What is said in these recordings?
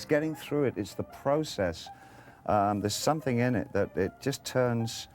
It's getting through it. It's the process. There's something in it that it just turns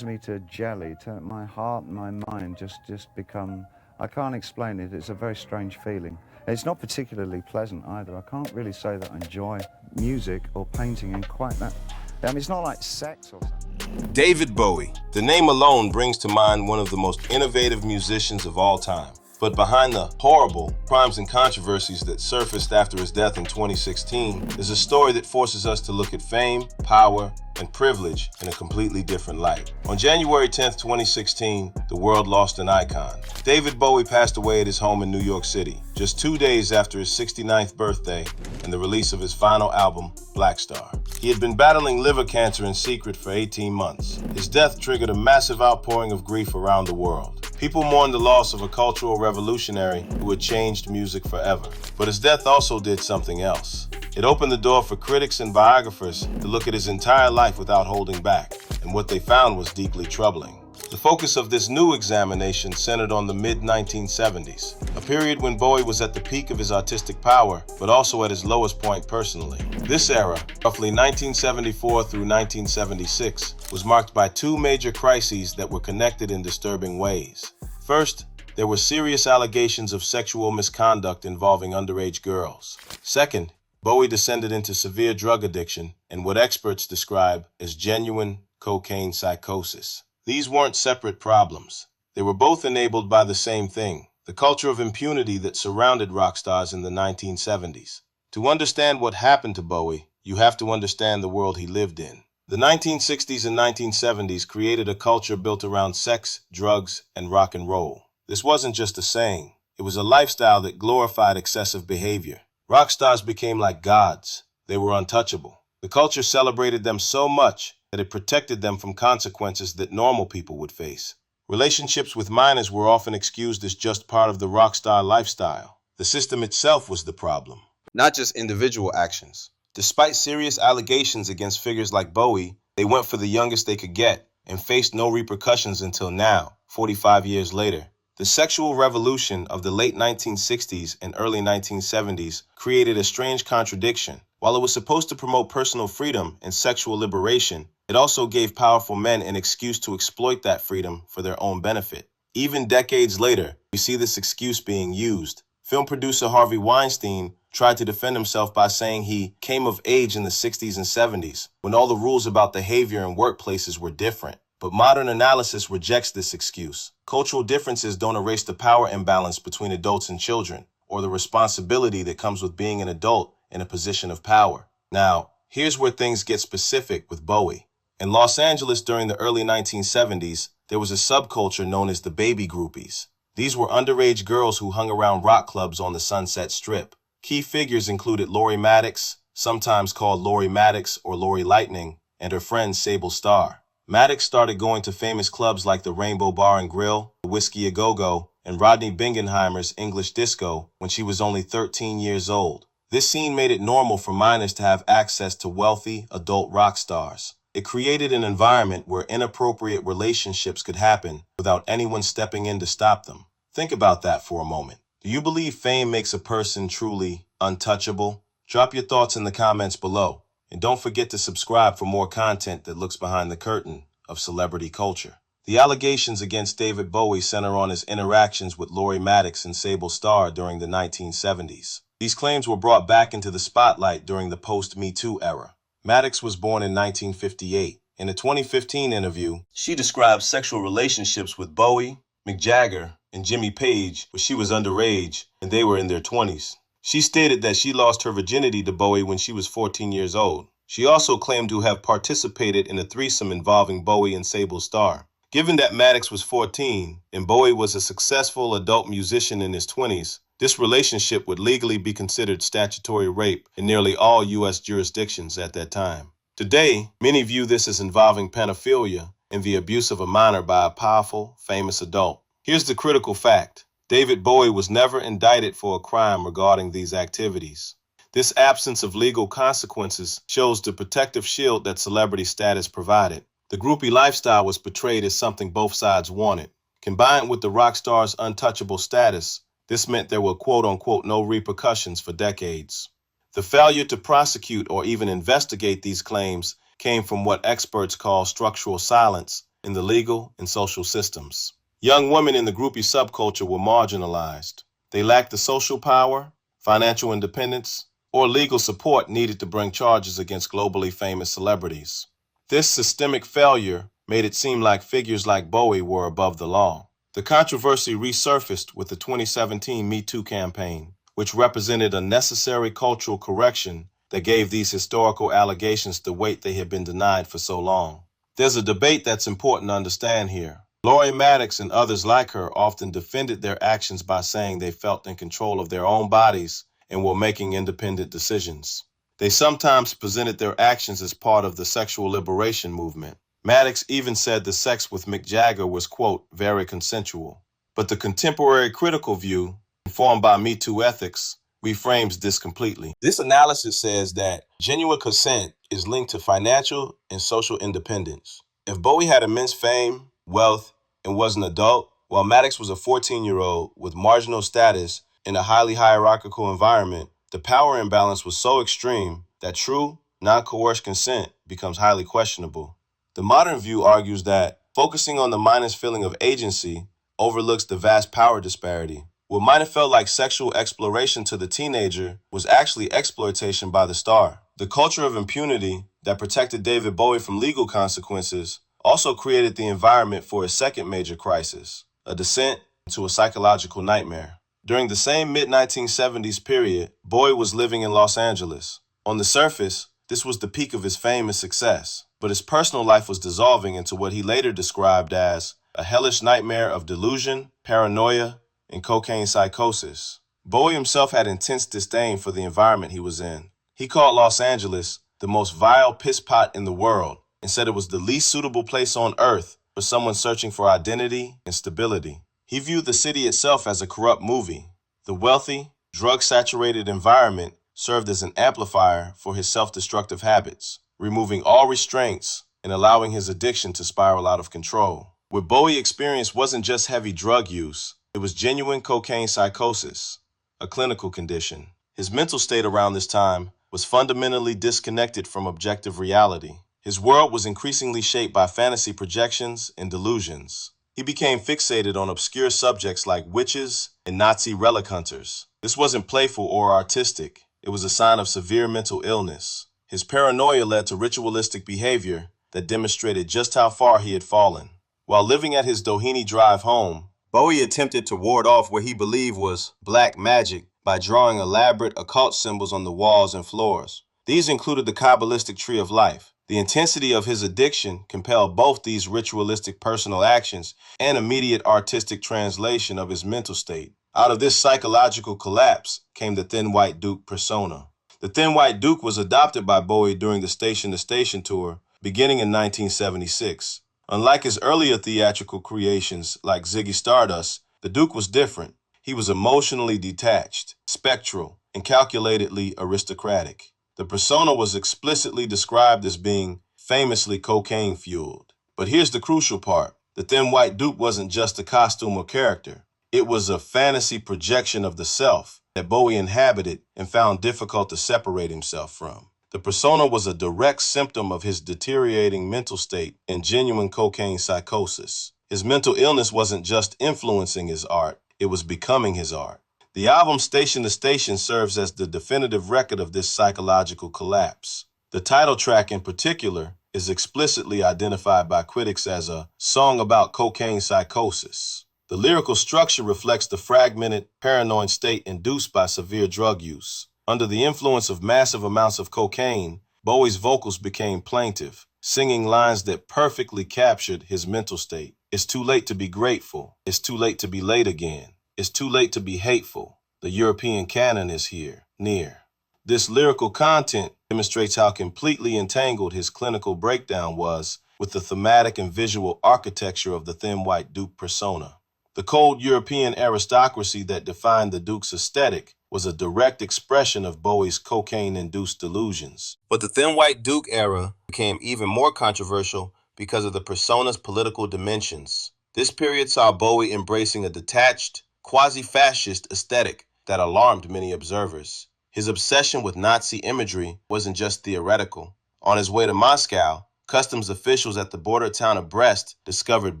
me to jelly. My heart and my mind just become, I can't explain it. It's a very strange feeling. It's not particularly pleasant either. I can't really say that I enjoy music or painting in quite that. I mean, it's not like sex or something. David Bowie. The name alone brings to mind one of the most innovative musicians of all time. But behind the horrible crimes and controversies that surfaced after his death in 2016 is a story that forces us to look at fame, power, and privilege in a completely different light. On January 10th, 2016, the world lost an icon. David Bowie passed away at his home in New York City, just 2 days after his 69th birthday and the release of his final album, Blackstar. He had been battling liver cancer in secret for 18 months. His death triggered a massive outpouring of grief around the world. People mourned the loss of a cultural revolutionary who had changed music forever. But his death also did something else. It opened the door for critics and biographers to look at his entire life without holding back, and what they found was deeply troubling. The focus of this new examination centered on the mid-1970s, a period when Bowie was at the peak of his artistic power, but also at his lowest point personally. This era, roughly 1974 through 1976, was marked by two major crises that were connected in disturbing ways. First, there were serious allegations of sexual misconduct involving underage girls. Second, Bowie descended into severe drug addiction and what experts describe as genuine cocaine psychosis. These weren't separate problems. They were both enabled by the same thing, the culture of impunity that surrounded rock stars in the 1970s. To understand what happened to Bowie, you have to understand the world he lived in. The 1960s and 1970s created a culture built around sex, drugs, and rock and roll. This wasn't just a saying. It was a lifestyle that glorified excessive behavior. Rock stars became like gods. They were untouchable. The culture celebrated them so much that it protected them from consequences that normal people would face. Relationships with minors were often excused as just part of the rock star lifestyle. The system itself was the problem, not just individual actions. Despite serious allegations against figures like Bowie, they went for the youngest they could get and faced no repercussions until now, 45 years later. The sexual revolution of the late 1960s and early 1970s created a strange contradiction. While it was supposed to promote personal freedom and sexual liberation, it also gave powerful men an excuse to exploit that freedom for their own benefit. Even decades later, we see this excuse being used. Film producer Harvey Weinstein tried to defend himself by saying he came of age in the 60s and 70s, when all the rules about behavior in workplaces were different. But modern analysis rejects this excuse. Cultural differences don't erase the power imbalance between adults and children, or the responsibility that comes with being an adult in a position of power. Now, here's where things get specific with Bowie. In Los Angeles during the early 1970s, there was a subculture known as the baby groupies. These were underage girls who hung around rock clubs on the Sunset Strip. Key figures included Lori Maddox, sometimes called Lori Maddox or Lori Lightning, and her friend Sable Starr. Maddox started going to famous clubs like the Rainbow Bar and Grill, the Whiskey A Go-Go, and Rodney Bingenheimer's English Disco when she was only 13 years old. This scene made it normal for minors to have access to wealthy, adult rock stars. It created an environment where inappropriate relationships could happen without anyone stepping in to stop them. Think about that for a moment. Do you believe fame makes a person truly untouchable? Drop your thoughts in the comments below. And don't forget to subscribe for more content that looks behind the curtain of celebrity culture. The allegations against David Bowie center on his interactions with Lori Maddox and Sable Starr during the 1970s. These claims were brought back into the spotlight during the post-Me Too era. Maddox was born in 1958. In a 2015 interview, she described sexual relationships with Bowie, Mick Jagger, and Jimmy Page when she was underage and they were in their 20s. She stated that she lost her virginity to Bowie when she was 14 years old. She also claimed to have participated in a threesome involving Bowie and Sable Starr. Given that Maddox was 14 and Bowie was a successful adult musician in his 20s, this relationship would legally be considered statutory rape in nearly all U.S. jurisdictions at that time. Today, many view this as involving pedophilia and the abuse of a minor by a powerful, famous adult. Here's the critical fact. David Bowie was never indicted for a crime regarding these activities. This absence of legal consequences shows the protective shield that celebrity status provided. The groupie lifestyle was portrayed as something both sides wanted. Combined with the rock star's untouchable status, this meant there were quote-unquote no repercussions for decades. The failure to prosecute or even investigate these claims came from what experts call structural silence in the legal and social systems. Young women in the groupie subculture were marginalized. They lacked the social power, financial independence, or legal support needed to bring charges against globally famous celebrities. This systemic failure made it seem like figures like Bowie were above the law. The controversy resurfaced with the 2017 Me Too campaign, which represented a necessary cultural correction that gave these historical allegations the weight they had been denied for so long. There's a debate that's important to understand here. Laurie Maddox and others like her often defended their actions by saying they felt in control of their own bodies and were making independent decisions. They sometimes presented their actions as part of the sexual liberation movement. Maddox even said the sex with Mick Jagger was, quote, very consensual. But the contemporary critical view, informed by Me Too ethics, reframes this completely. This analysis says that genuine consent is linked to financial and social independence. If Bowie had immense fame, wealth, and was an adult, while Maddox was a 14-year-old with marginal status in a highly hierarchical environment, the power imbalance was so extreme that true, non-coerced consent becomes highly questionable. The modern view argues that focusing on the minor's feeling of agency overlooks the vast power disparity. What might have felt like sexual exploration to the teenager was actually exploitation by the star. The culture of impunity that protected David Bowie from legal consequences also created the environment for a second major crisis, a descent into a psychological nightmare. During the same mid-1970s period, Bowie was living in Los Angeles. On the surface, this was the peak of his fame and success, but his personal life was dissolving into what he later described as a hellish nightmare of delusion, paranoia, and cocaine psychosis. Bowie himself had intense disdain for the environment he was in. He called Los Angeles the most vile piss pot in the world and said it was the least suitable place on earth for someone searching for identity and stability. He viewed the city itself as a corrupt movie. The wealthy, drug-saturated environment served as an amplifier for his self-destructive habits, removing all restraints and allowing his addiction to spiral out of control. What Bowie experienced wasn't just heavy drug use, it was genuine cocaine psychosis, a clinical condition. His mental state around this time was fundamentally disconnected from objective reality. His world was increasingly shaped by fantasy projections and delusions. He became fixated on obscure subjects like witches and Nazi relic hunters. This wasn't playful or artistic. It was a sign of severe mental illness. His paranoia led to ritualistic behavior that demonstrated just how far he had fallen. While living at his Doheny Drive home, Bowie attempted to ward off what he believed was black magic by drawing elaborate occult symbols on the walls and floors. These included the Kabbalistic Tree of Life. The intensity of his addiction compelled both these ritualistic personal actions and immediate artistic translation of his mental state. Out of this psychological collapse came the Thin White Duke persona. The Thin White Duke was adopted by Bowie during the Station to Station tour, beginning in 1976. Unlike his earlier theatrical creations like Ziggy Stardust, the Duke was different. He was emotionally detached, spectral, and calculatedly aristocratic. The persona was explicitly described as being famously cocaine-fueled. But here's the crucial part. The Thin White Duke wasn't just a costume or character. It was a fantasy projection of the self that Bowie inhabited and found difficult to separate himself from. The persona was a direct symptom of his deteriorating mental state and genuine cocaine psychosis. His mental illness wasn't just influencing his art, it was becoming his art. The album Station to Station serves as the definitive record of this psychological collapse. The title track in particular is explicitly identified by critics as a song about cocaine psychosis. The lyrical structure reflects the fragmented, paranoid state induced by severe drug use. Under the influence of massive amounts of cocaine, Bowie's vocals became plaintive, singing lines that perfectly captured his mental state. It's too late to be grateful. It's too late to be late again. It's too late to be hateful. The European canon is here, near. This lyrical content demonstrates how completely entangled his clinical breakdown was with the thematic and visual architecture of the Thin White Duke persona. The cold European aristocracy that defined the Duke's aesthetic was a direct expression of Bowie's cocaine-induced delusions. But the Thin White Duke era became even more controversial because of the persona's political dimensions. This period saw Bowie embracing a detached, quasi-fascist aesthetic that alarmed many observers. His obsession with Nazi imagery wasn't just theoretical. On his way to Moscow, customs officials at the border town of Brest discovered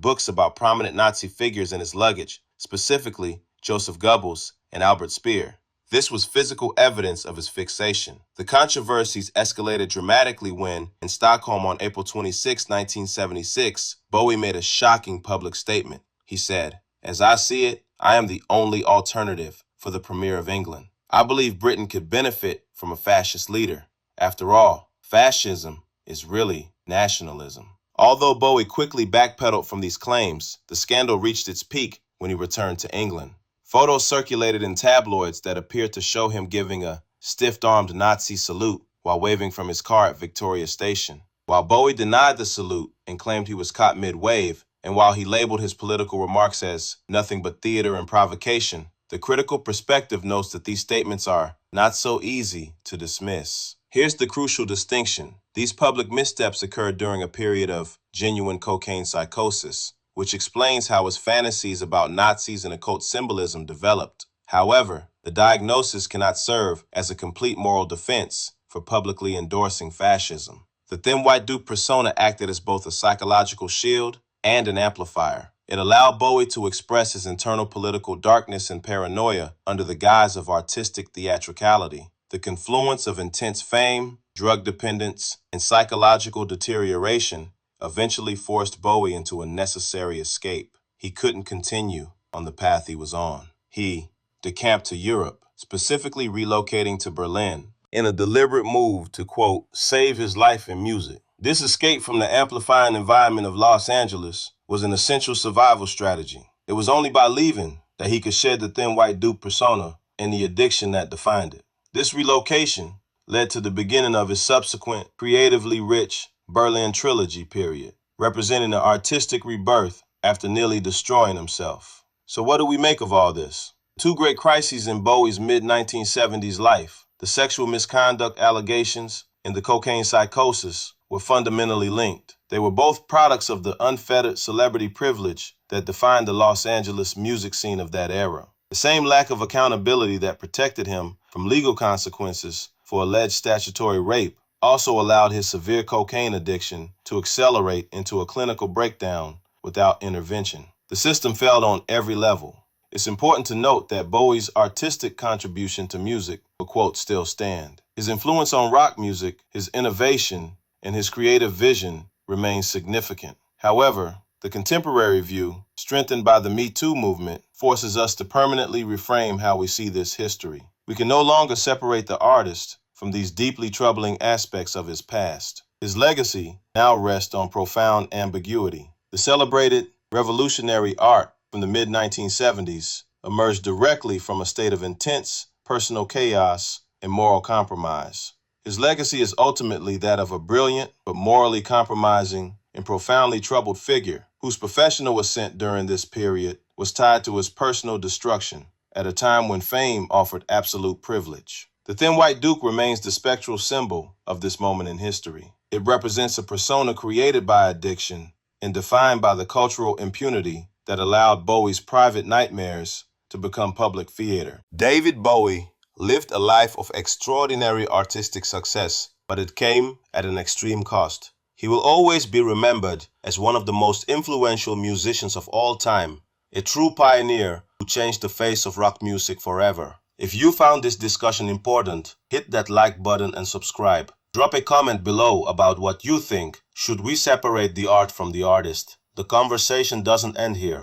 books about prominent Nazi figures in his luggage, specifically Joseph Goebbels and Albert Speer. This was physical evidence of his fixation. The controversies escalated dramatically when, in Stockholm on April 26, 1976, Bowie made a shocking public statement. He said, "As I see it, I am the only alternative for the Premier of England. I believe Britain could benefit from a fascist leader. After all, fascism is really nationalism." Although Bowie quickly backpedaled from these claims, the scandal reached its peak when he returned to England. Photos circulated in tabloids that appeared to show him giving a stiff-armed Nazi salute while waving from his car at Victoria Station. While Bowie denied the salute and claimed he was caught mid-wave, and while he labeled his political remarks as nothing but theater and provocation, the critical perspective notes that these statements are not so easy to dismiss. Here's the crucial distinction. These public missteps occurred during a period of genuine cocaine psychosis, which explains how his fantasies about Nazis and occult symbolism developed. However, the diagnosis cannot serve as a complete moral defense for publicly endorsing fascism. The thin white duke persona acted as both a psychological shield and an amplifier. It allowed Bowie to express his internal political darkness and paranoia under the guise of artistic theatricality. The confluence of intense fame, drug dependence, and psychological deterioration eventually forced Bowie into a necessary escape. He couldn't continue on the path he was on. He decamped to Europe, specifically relocating to Berlin, in a deliberate move to, quote, save his life in music. This escape from the amplifying environment of Los Angeles was an essential survival strategy. It was only by leaving that he could shed the thin white duke persona and the addiction that defined it. This relocation led to the beginning of his subsequent, creatively rich Berlin trilogy period, representing an artistic rebirth after nearly destroying himself. So what do we make of all this? Two great crises in Bowie's mid-1970s life, the sexual misconduct allegations and the cocaine psychosis, were fundamentally linked. They were both products of the unfettered celebrity privilege that defined the Los Angeles music scene of that era. The same lack of accountability that protected him from legal consequences for alleged statutory rape also allowed his severe cocaine addiction to accelerate into a clinical breakdown without intervention. The system failed on every level. It's important to note that Bowie's artistic contribution to music will, quote, still stand. His influence on rock music, his innovation, and his creative vision remains significant. However, the contemporary view, strengthened by the Me Too movement, forces us to permanently reframe how we see this history. We can no longer separate the artist from these deeply troubling aspects of his past. His legacy now rests on profound ambiguity. The celebrated revolutionary art from the mid-1970s emerged directly from a state of intense personal chaos and moral compromise. His legacy is ultimately that of a brilliant but morally compromising and profoundly troubled figure whose professional ascent during this period was tied to his personal destruction at a time when fame offered absolute privilege. The Thin White Duke remains the spectral symbol of this moment in history. It represents a persona created by addiction and defined by the cultural impunity that allowed Bowie's private nightmares to become public theater. David Bowie lived a life of extraordinary artistic success, but it came at an extreme cost. He will always be remembered as one of the most influential musicians of all time, a true pioneer who changed the face of rock music forever. If you found this discussion important, hit that like button and subscribe. Drop a comment below about what you think. Should we separate the art from the artist? The conversation doesn't end here.